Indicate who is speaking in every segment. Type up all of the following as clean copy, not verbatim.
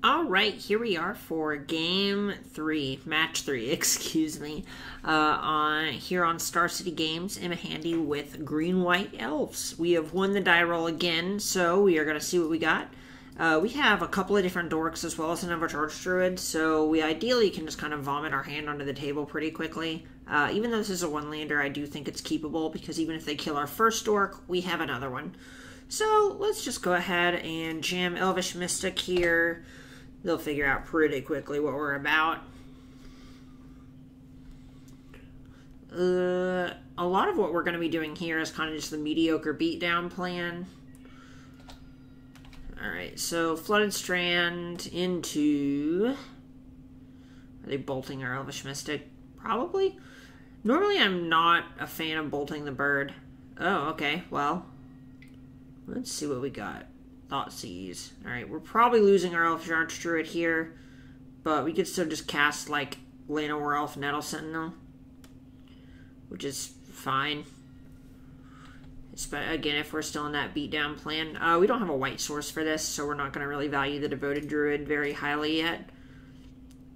Speaker 1: Alright, here we are for match 3, excuse me, here on Star City Games in a handy with green-white elves. We have won the die roll again, so we are going to see what we got. We have a couple of different dorks as well as an overcharged druid, so we ideally can just kind of vomit our hand onto the table pretty quickly. Even though this is a one-lander, I do think it's keepable, because even if they kill our first dork, we have another one. So let's just go ahead and jam Elvish Mystic here. They'll figure out pretty quickly what we're about. A lot of what we're going to be doing here is kind of just the mediocre beatdown plan. Alright, so Flooded Strand into... Are they bolting our Elvish Mystic? Probably. Normally I'm not a fan of bolting the bird. Oh, okay, well. Let's see what we got. Thoughtseize. Alright, we're probably losing our Elvish Archdruid here, but we could still just cast, like, Llanowar Werewolf Nettle Sentinel, which is fine. Again, if we're still in that beatdown plan. We don't have a white source for this, so we're not going to really value the Devoted Druid very highly yet.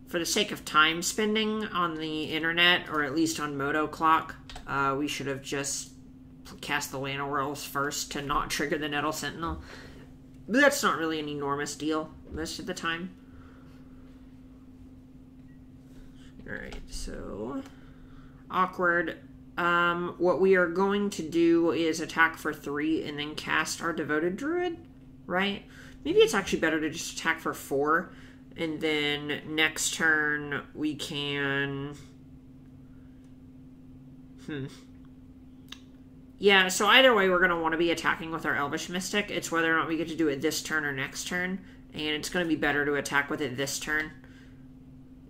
Speaker 1: For the sake of time spending on the internet, or at least on Moto Clock, we should have just cast the Llanowar Werewolves first to not trigger the Nettle Sentinel. But that's not really an enormous deal most of the time. Alright, so... Awkward. What we are going to do is attack for 3 and then cast our Devoted Druid, right? Maybe it's actually better to just attack for 4, and then next turn we can... Yeah, so either way, we're going to want to be attacking with our Elvish Mystic. It's whether or not we get to do it this turn or next turn. And it's going to be better to attack with it this turn.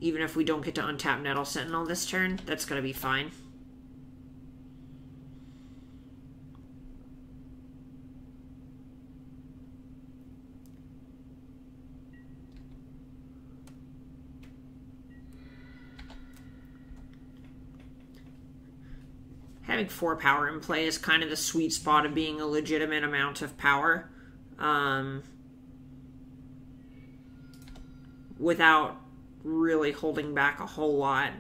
Speaker 1: Even if we don't get to untap Nettle Sentinel this turn, that's going to be fine. Having 4 power in play is kind of the sweet spot of being a legitimate amount of power. Without really holding back a whole lot.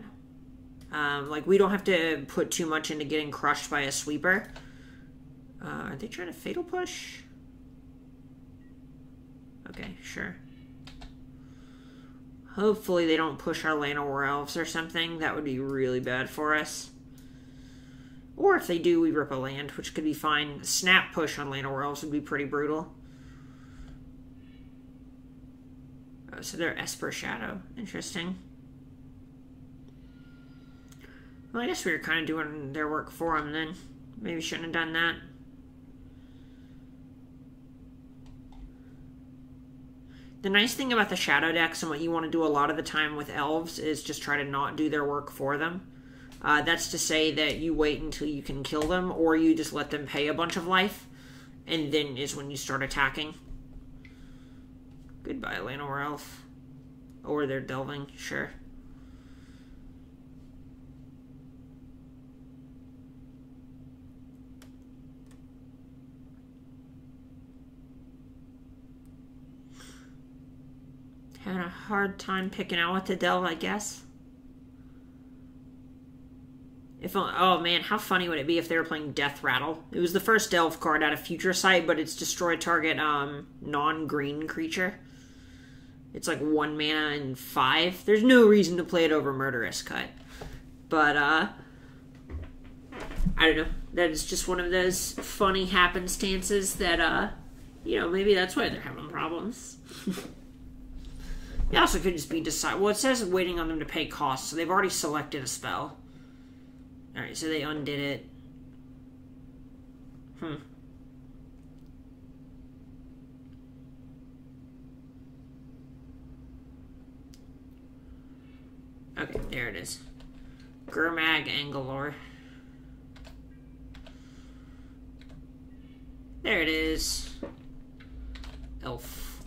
Speaker 1: Like, we don't have to put too much into getting crushed by a sweeper. Are they trying to Fatal Push? Okay, sure. Hopefully they don't push our Llanowar Elves or something. That would be really bad for us. Or if they do, we rip a land, which could be fine. Snap push on Llanowar Elves would be pretty brutal. Oh, so they're Esper Shadow. Interesting. Well, I guess we were kind of doing their work for them then. Maybe shouldn't have done that. The nice thing about the Shadow decks and what you want to do a lot of the time with Elves is just try to not do their work for them. That's to say that you wait until you can kill them, or you just let them pay a bunch of life, and then is when you start attacking. Goodbye, Llanowar Elf. Or they're delving, sure. Having a hard time picking out what to delve, I guess. Oh man, how funny would it be if they were playing Death Rattle? It was the first delve card out of Future Sight, but it's destroy target non-green creature. It's like 1 mana and 5. There's no reason to play it over Murderous Cut. But, I don't know. That is just one of those funny happenstances that, you know, maybe that's why they're having problems. It also could just be well, it says waiting on them to pay costs, so they've already selected a spell. Alright, so they undid it. Okay, there it is. Gurmag Angalor. There it is. Elf.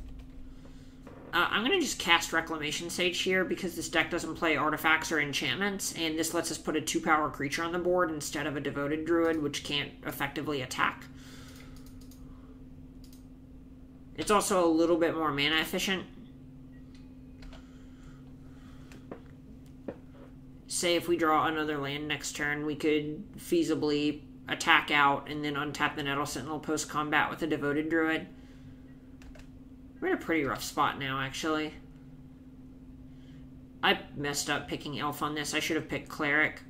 Speaker 1: I'm going to just cast Reclamation Sage here because this deck doesn't play artifacts or enchantments, and this lets us put a 2-power creature on the board instead of a Devoted Druid, which can't effectively attack. It's also a little bit more mana efficient. Say if we draw another land next turn, we could feasibly attack out and then untap the Nettle Sentinel post-combat with a Devoted Druid. We're in a pretty rough spot now, actually. I messed up picking Elf on this. I should have picked Cleric.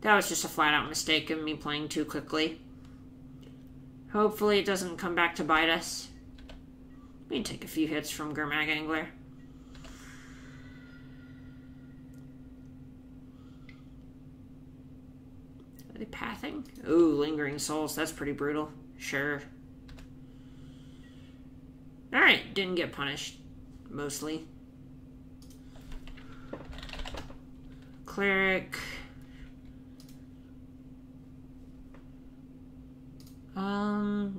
Speaker 1: That was just a flat-out mistake of me playing too quickly. Hopefully it doesn't come back to bite us. We can take a few hits from Gurmag Angler. Are they pathing? Ooh, Lingering Souls. That's pretty brutal. Sure. Alright, didn't get punished. Mostly. Cleric.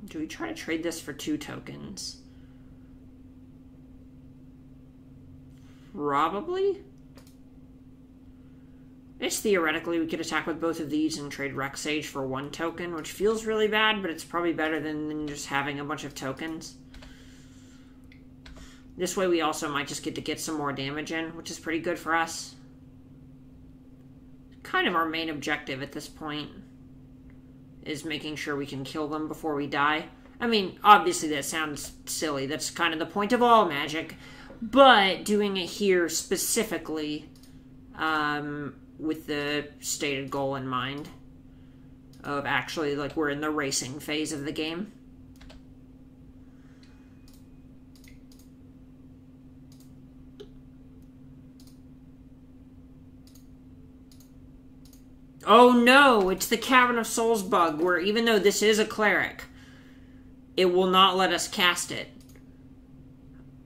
Speaker 1: Do we try to trade this for 2 tokens? Probably. It's theoretically we could attack with both of these and trade Rec Sage for 1 token, which feels really bad, but it's probably better than just having a bunch of tokens. This way we also might just get some more damage in, which is pretty good for us. Kind of our main objective at this point is making sure we can kill them before we die. I mean, obviously that sounds silly. That's kind of the point of all Magic. But doing it here specifically with the stated goal in mind of actually, like, we're in the racing phase of the game. Oh no, it's the Cavern of Souls bug, where even though this is a cleric, it will not let us cast it.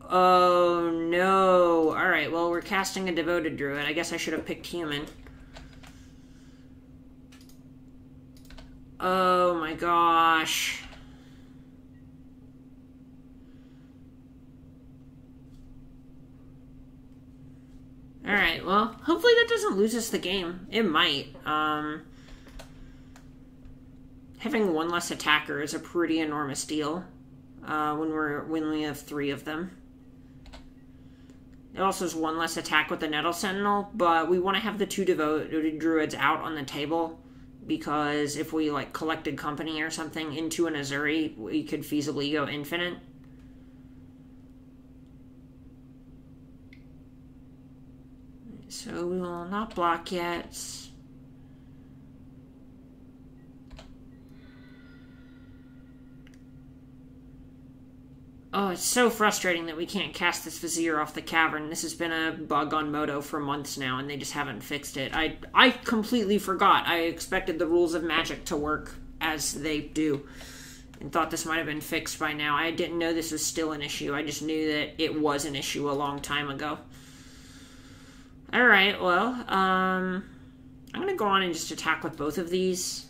Speaker 1: Oh no. Alright, well, we're casting a Devoted Druid. I guess I should have picked human. Oh my gosh. Alright, well, hopefully that doesn't lose us the game. It might. Having 1 less attacker is a pretty enormous deal when we have 3 of them. It also is 1 less attack with the Nettle Sentinel, but we want to have the 2 Devoted Druids out on the table because if we, like, collected company or something into an Azuri, we could feasibly go infinite. So we will not block yet. Oh, it's so frustrating that we can't cast this Vizier off the Cavern. This has been a bug on Moto for months now, and they just haven't fixed it. I completely forgot. I expected the rules of Magic to work as they do, and thought this might have been fixed by now. I didn't know this was still an issue. I just knew that it was an issue a long time ago. Alright, well, I'm going to go on and just attack with both of these.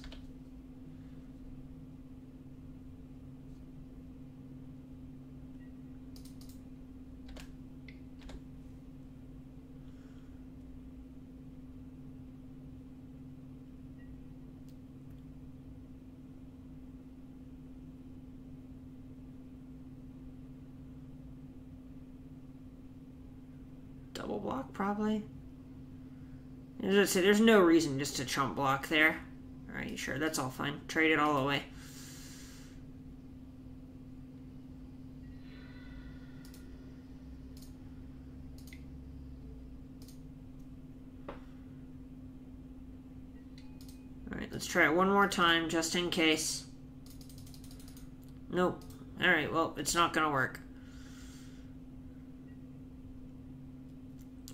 Speaker 1: Double block, probably. As I say, there's no reason just to chump block there. Alright, sure, that's all fine. Trade it all away. Alright, let's try it one more time, just in case. Nope. Alright, well, it's not gonna work.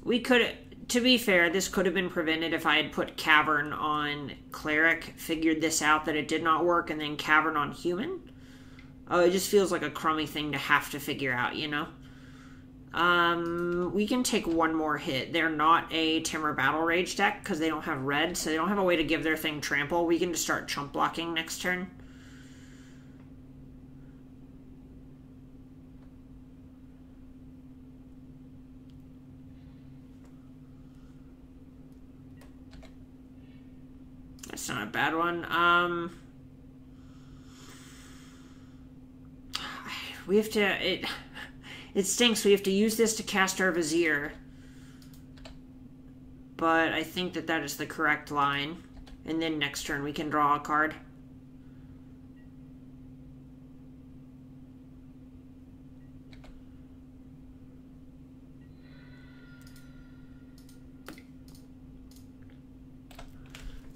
Speaker 1: We could, to be fair, this could have been prevented if I had put Cavern on Cleric, figured this out that it did not work, and then Cavern on Human. Oh, it just feels like a crummy thing to have to figure out, you know? We can take 1 more hit. They're not a Timur Battle Rage deck because they don't have red, so they don't have a way to give their thing trample. We can just start chump blocking next turn. That's not a bad one. We have to... It stinks. We have to use this to cast our Vizier. But I think that that is the correct line. And then next turn we can draw a card.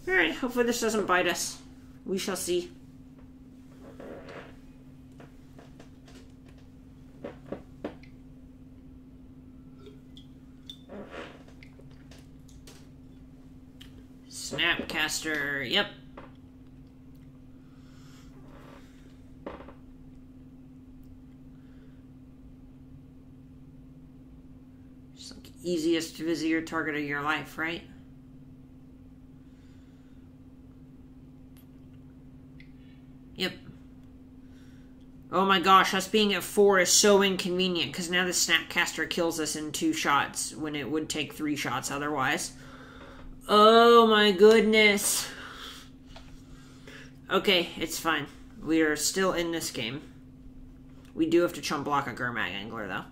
Speaker 1: Alright, hopefully this doesn't bite us. We shall see. Snapcaster, yep. Just like easiest Vizier target of your life, right? Yep. Oh my gosh, us being at 4 is so inconvenient, because now the Snapcaster kills us in 2 shots, when it would take 3 shots otherwise. Oh my goodness. Okay, it's fine. We are still in this game. We do have to chump block a Gurmag Angler, though.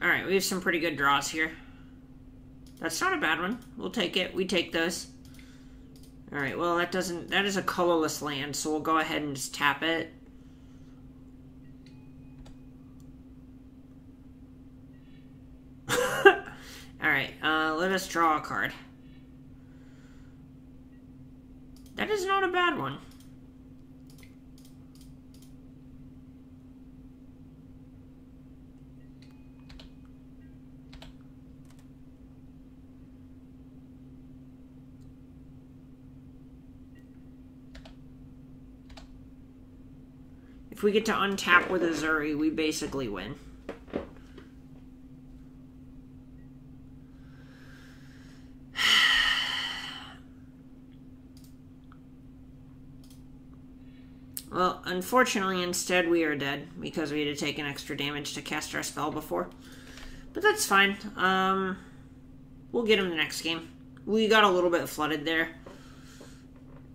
Speaker 1: Alright, we have some pretty good draws here. That's not a bad one. We'll take it. We take those. Alright, well that is a colorless land, so we'll go ahead and just tap it. Alright, let us draw a card. That is not a bad one. If we get to untap with a Zuri, we basically win. Well, unfortunately, instead we are dead, because we had to take an extra damage to cast our spell before. But that's fine. We'll get him the next game. We got a little bit flooded there.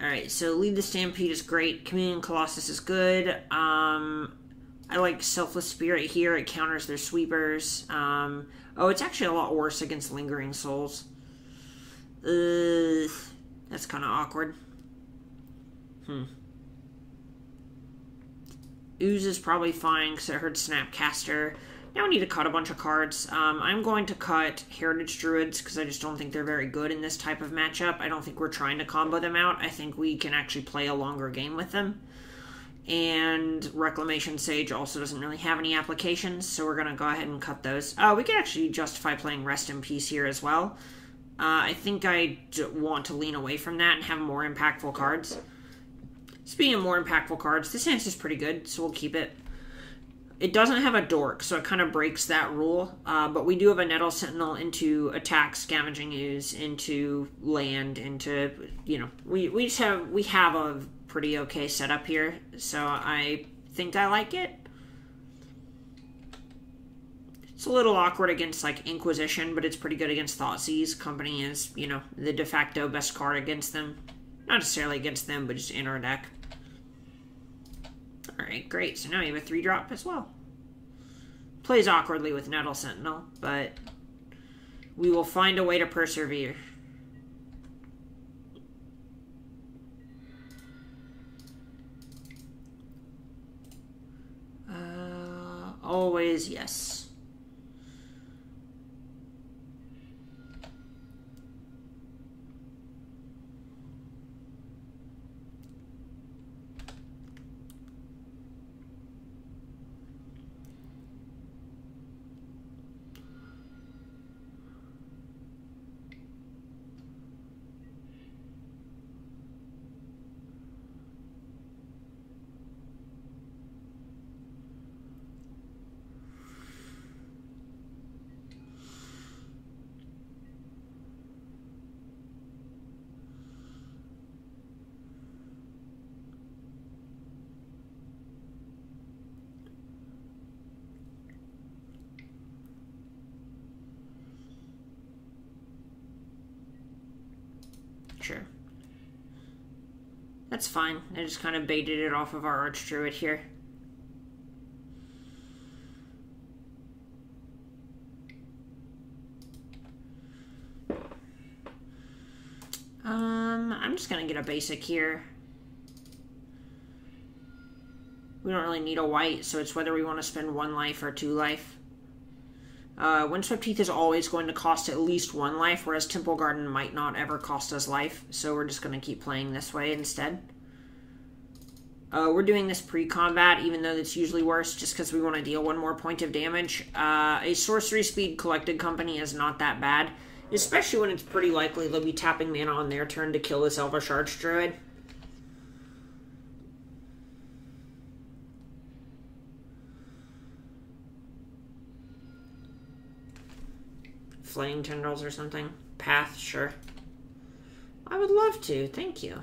Speaker 1: Alright, so Lead the Stampede is great. Chameleon Colossus is good. I like Selfless Spirit here. It counters their sweepers. Oh, it's actually a lot worse against Lingering Souls. That's kind of awkward. Ooze is probably fine because I heard Snapcaster. Now we need to cut a bunch of cards. I'm going to cut Heritage Druids because I just don't think they're very good in this type of matchup. I don't think we're trying to combo them out. I think we can actually play a longer game with them. And Reclamation Sage also doesn't really have any applications, so we're going to go ahead and cut those. We could actually justify playing Rest in Peace here as well. I think I want to lean away from that and have more impactful cards. Speaking of more impactful cards, this hand is pretty good, so we'll keep it. It doesn't have a dork, so it kind of breaks that rule. But we do have a Nettle Sentinel into attack, Scavenging Ooze, into land, into, you know, we have a pretty okay setup here. So I think I like it. It's a little awkward against, like, Inquisition, but it's pretty good against Thoughtseize. Company is, you know, the de facto best card against them. Not necessarily against them, but just in our deck. Alright, great. So now we have a 3-drop as well. Plays awkwardly with Nettle Sentinel, but we will find a way to persevere. Always yes. Sure. That's fine. I just kind of baited it off of our Archdruid here. I'm just going to get a basic here. We don't really need a white, so it's whether we want to spend 1 life or 2 life. Windswept Heath is always going to cost at least 1 life, whereas Temple Garden might not ever cost us life, so we're just going to keep playing this way instead. We're doing this pre-combat, even though that's usually worse, just because we want to deal 1 more point of damage. A sorcery speed collected company is not that bad, especially when it's pretty likely they'll be tapping mana on their turn to kill this Elvish Archdruid. Flame Tendrils or something. Path, sure. I would love to, thank you.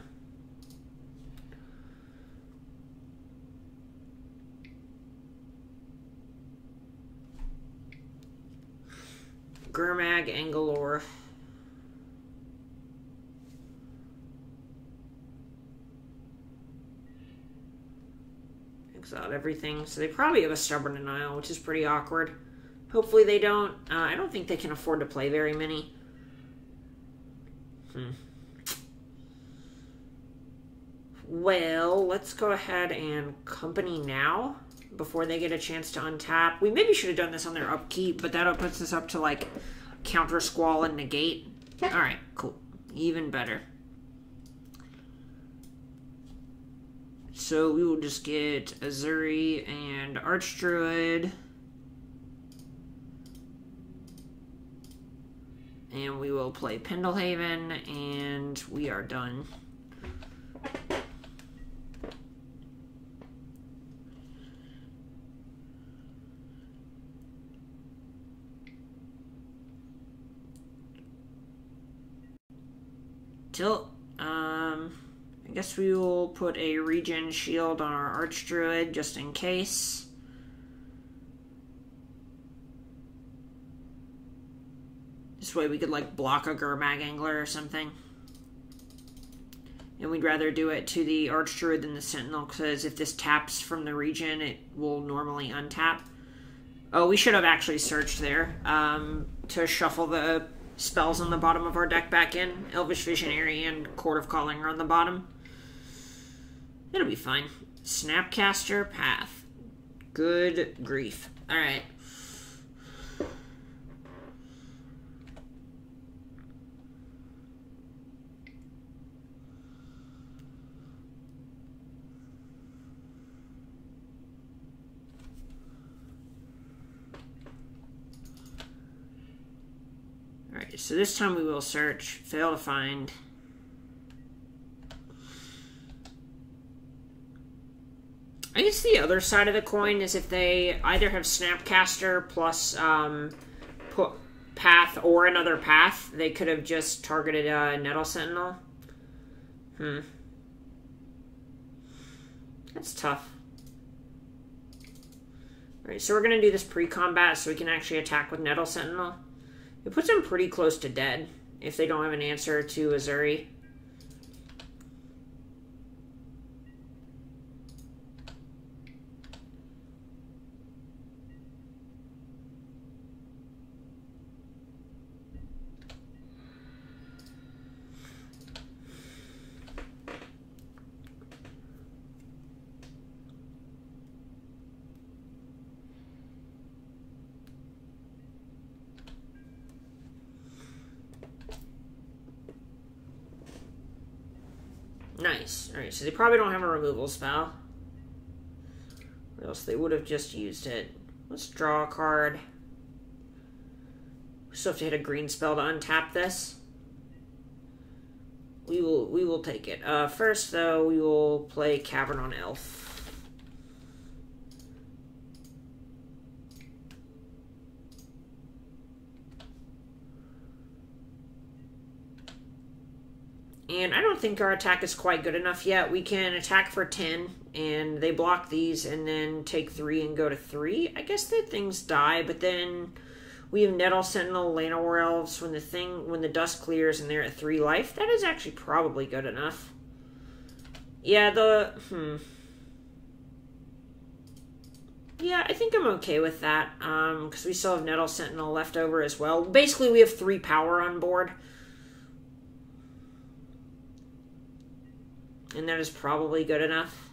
Speaker 1: Gurmag, Angalore. Exiled everything. So they probably have a Stubborn Denial, which is pretty awkward. Hopefully they don't. I don't think they can afford to play very many. Well, let's go ahead and Company now before they get a chance to untap. We maybe should have done this on their upkeep, but that puts us up to like Counter Squall and Negate. Alright, cool. Even better. So we will just get Azuri and Archdruid. And we will play Pendlehaven, and we are done. Tilt. I guess we will put a regen shield on our Archdruid just in case. This way we could like block a Gurmag Angler or something. And we'd rather do it to the Archdruid than the Sentinel, because if this taps from the regen, it will normally untap. Oh, we should have actually searched there to shuffle the spells on the bottom of our deck back in. Elvish Visionary and Court of Calling are on the bottom. It'll be fine. Snapcaster, Path. Good grief. Alright. Alright, so this time we will search. Fail to find. I guess the other side of the coin is if they either have Snapcaster plus Path or another Path, they could have just targeted Nettle Sentinel. That's tough. Alright, so we're going to do this pre-combat so we can actually attack with Nettle Sentinel. It puts them pretty close to dead if they don't have an answer to Azuri. Nice. Alright, so they probably don't have a removal spell. Or else they would have just used it. Let's draw a card. We still have to hit a green spell to untap this. We will take it. First, though, we will play Cavern on Elf. And I don't think our attack is quite good enough yet. We can attack for 10, and they block these, and then take 3 and go to 3. I guess that things die, but then We have Nettle Sentinel, Llanowar Elves. When the dust clears and they're at 3 life, that is actually probably good enough. Yeah, Yeah, I think I'm okay with that, because we still have Nettle Sentinel left over as well. Basically, we have 3 power on board. And that is probably good enough.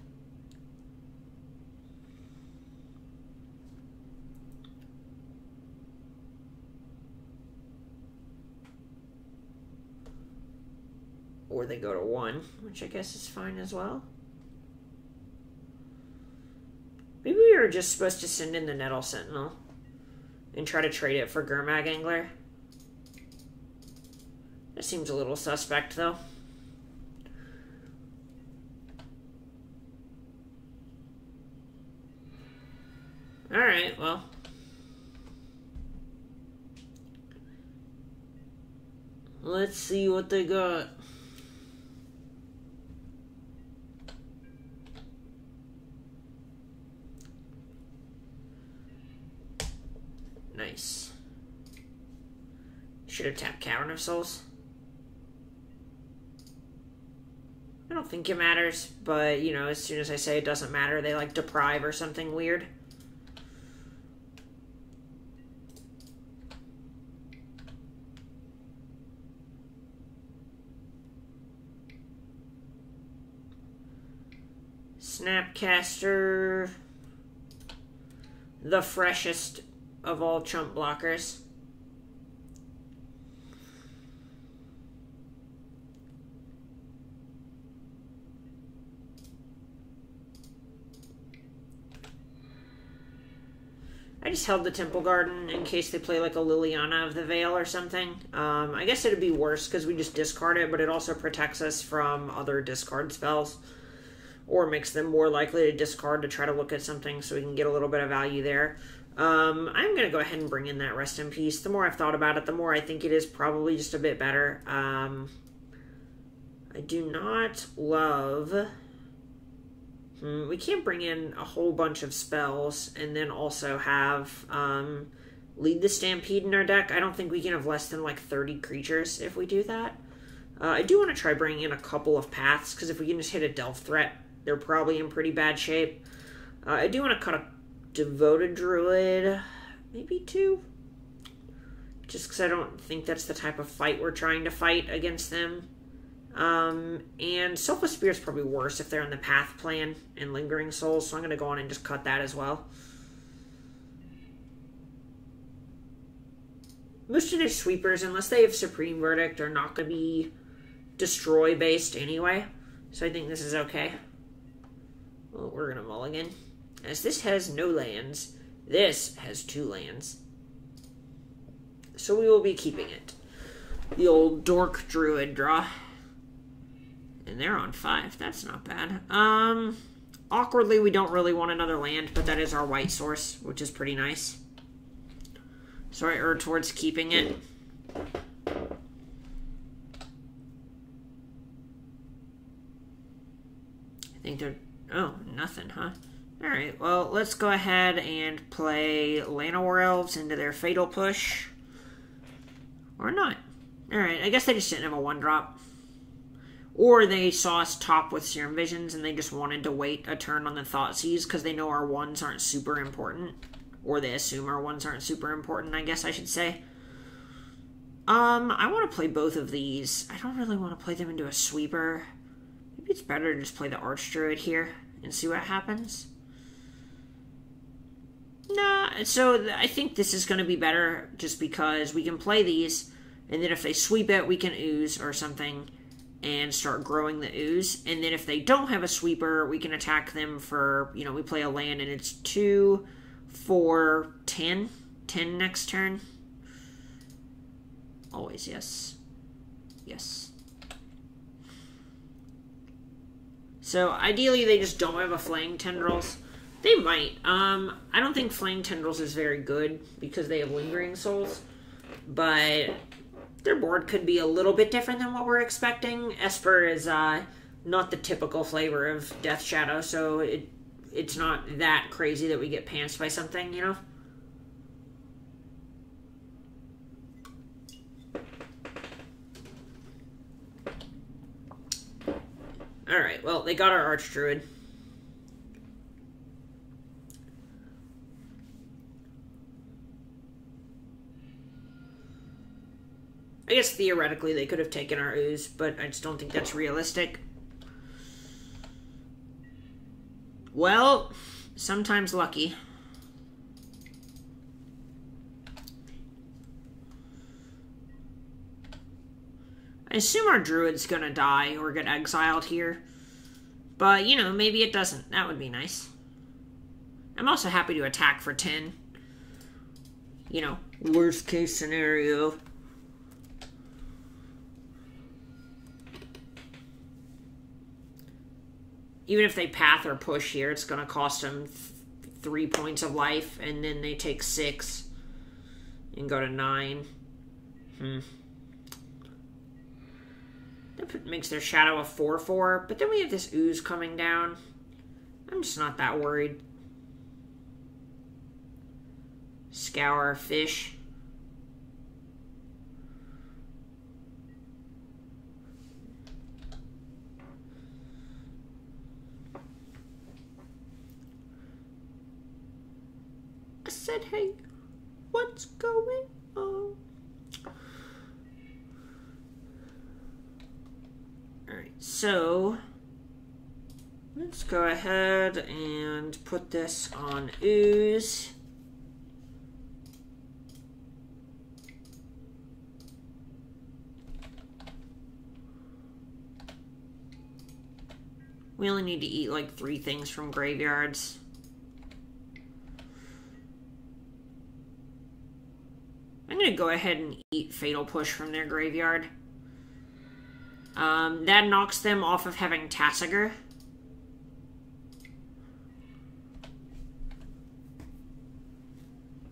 Speaker 1: Or they go to 1, which I guess is fine as well. Maybe we were just supposed to send in the Nettle Sentinel and try to trade it for Gurmag Angler. That seems a little suspect, though. Alright, well. Let's see what they got. Nice. Should have tapped Cavern of Souls. I don't think it matters, but, you know, as soon as I say it doesn't matter, they, like, deprive or something weird. Snapcaster. The freshest of all chump blockers. I just held the Temple Garden in case they play like a Liliana of the Veil or something. I guess it'd be worse because we just discard it, but it also protects us from other discard spells. Or makes them more likely to discard to try to look at something so we can get a little bit of value there. I'm going to go ahead and bring in that Rest in Peace. The more I've thought about it, the more I think it is probably just a bit better. I do not love... we can't bring in a whole bunch of spells and then also have Lead the Stampede in our deck. I don't think we can have less than like 30 creatures if we do that. I do want to try bringing in a couple of paths, because if we can just hit a Delve threat, they're probably in pretty bad shape. I do want to cut a Devoted Druid, maybe 2. Just because I don't think that's the type of fight we're trying to fight against them. And Selfless Spear is probably worse if they're in the Path plan and Lingering Souls, so I'm going to go on and just cut that as well. Most of their sweepers, unless they have Supreme Verdict, are not going to be destroy based anyway, so I think this is okay. Well, we're going to mulligan. As this has no lands, this has 2 lands. So we will be keeping it. The old Dork Druid draw. And they're on 5. That's not bad. Awkwardly, we don't really want another land, but that is our white source, which is pretty nice. So I err towards keeping it. I think they're... Oh, nothing, huh? Alright, well, let's go ahead and play Llanowar Elves into their Fatal Push. Or not. Alright, I guess they just didn't have a 1-drop. Or they saw us top with Serum Visions and they just wanted to wait a turn on the Thoughtseize because they know our 1s aren't super important. Or they assume our 1s aren't super important, I guess I should say. I want to play both of these. I don't really want to play them into a sweeper. Maybe it's better to just play the Archdruid here and see what happens. Nah, so I think this is going to be better just because we can play these, and then if they sweep it, we can ooze or something and start growing the ooze. And then if they don't have a sweeper, we can attack them for, you know, we play a land and it's 2, 4, 10. 10 next turn. Always, yes. Yes. So, ideally, they just don't have a Flaying Tendrils. They might. I don't think Flaying Tendrils is very good because they have Lingering Souls. But their board could be a little bit different than what we're expecting. Esper is not the typical flavor of Death Shadow, so it's not that crazy that we get pantsed by something, you know? Alright, well, they got our Archdruid. I guess theoretically they could have taken our Ooze, but I just don't think that's realistic. Well, sometimes lucky. I assume our Druid's gonna die or get exiled here. But, you know, maybe it doesn't. That would be nice. I'm also happy to attack for 10. You know, worst case scenario. Even if they path or push here, it's going to cost them 3 points of life, and then they take 6 and go to 9. That makes their Shadow a 4/4, but then we have this Ooze coming down. I'm just not that worried. Scour, Fish. I said, hey, what's going on? Alright, so let's go ahead and put this on Ooze. We only need to eat like 3 things from graveyards. I'm going to go ahead and eat Fatal Push from their graveyard. That knocks them off of having Tasigur.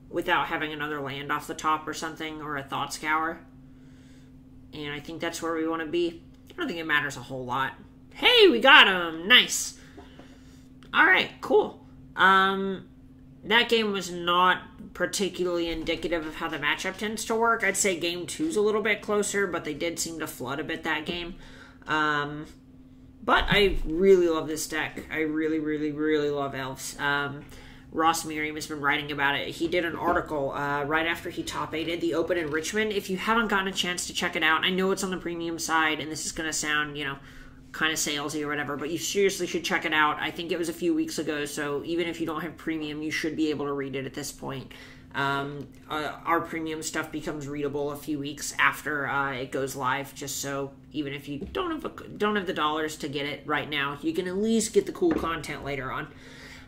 Speaker 1: Without having another land off the top or something, or a Thought Scour. And I think that's where we want to be. I don't think it matters a whole lot. Hey, we got him! Nice. Alright, cool. That game was not particularly indicative of how the matchup tends to work. I'd say game 2's a little bit closer, but they did seem to flood a bit that game. But I really love this deck. I really, really, really love Elves. Ross Merriam has been writing about it. He did an article right after he top-8'd the Open in Richmond. If you haven't gotten a chance to check it out, I know it's on the premium side, and this is going to sound, you know, kind of salesy or whatever, but you seriously should check it out. I think it was a few weeks ago, so even if you don't have premium, you should be able to read it at this point. Our premium stuff becomes readable a few weeks after it goes live, just so even if you don't have the dollars to get it right now, you can at least get the cool content later on.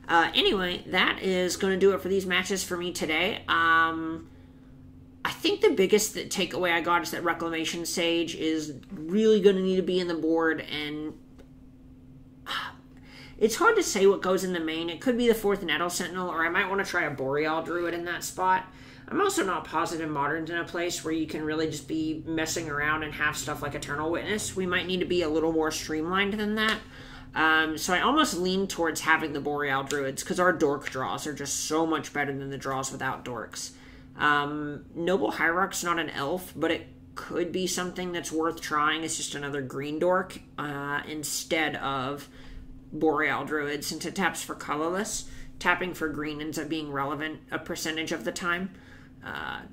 Speaker 1: Anyway, that is going to do it for these matches for me today. I think the biggest takeaway I got is that Reclamation Sage is really going to need to be in the board, and it's hard to say what goes in the main. It could be the 4th Nettle Sentinel, or I might want to try a Boreal Druid in that spot. I'm also not positive Modern's in a place where you can really just be messing around and have stuff like Eternal Witness. We might need to be a little more streamlined than that. So I almost lean towards having the Boreal Druids, because our Dork draws are just so much better than the draws without Dorks. Noble Hierarch's not an elf, but it could be something that's worth trying. It's just another green dork instead of Boreal Druid, since it taps for colorless. Tapping for green ends up being relevant a percentage of the time.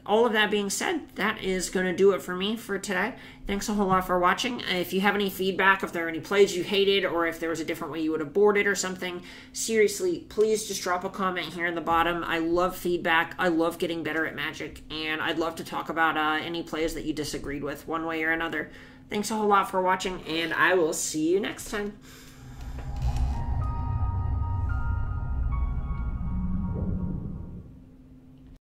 Speaker 1: All of that being said, that is going to do it for me for today. Thanks a whole lot for watching. If you have any feedback, if there are any plays you hated, or if there was a different way you would have boarded or something, seriously, please just drop a comment here in the bottom. I love feedback. I love getting better at Magic, and I'd love to talk about any plays that you disagreed with one way or another. Thanks a whole lot for watching, and I will see you next time.